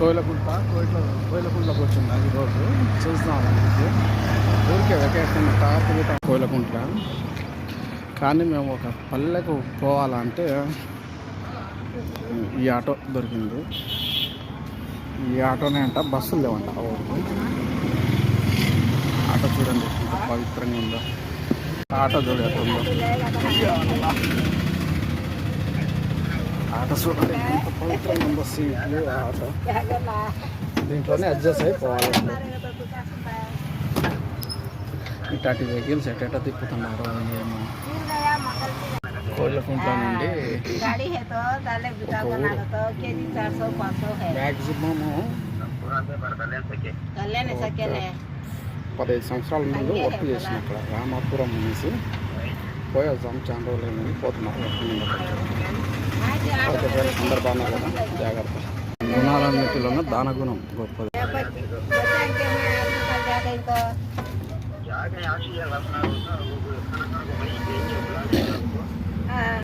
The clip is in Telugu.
కోయిలకుంట్లోకి వచ్చింది ఈరోజు చూస్తాం ఊరికే వెకేషన్ టాప్ కోయిలకుంట్ల. కానీ మేము ఒక పల్లెకు పోవాలంటే ఈ ఆటో దొరికింది. ఈ ఆటోనే అంట, బస్సులు లేవంట ఊరికి. ఆటో చూడండి ఎంత పవిత్రంగా ఉందో. ఆటో చూడండి ఆటో చూడండి ఎంత పవిత్రంగా ఉందో. సీట్లు ఆటో దీంట్లోనే అడ్జస్ట్ అయిపోవాలి. ఇట్లాంటి వెహికల్స్ ఎట్ట తిప్పుతున్నారు ఏమో. కోయిలకుంట్ల నుండి మ్యాక్సిమము 15 సంవత్సరాల ముందు వర్క్ చేసిన అక్కడ రామాపురం అనేసి పోయేద్దాం. చాలా రోజులు పోతున్నారు. అందరు బాగున్నారు కదా, జాగ్రత్త. గుణాలన్నిటిలోనూ దానగుణం గొప్పది.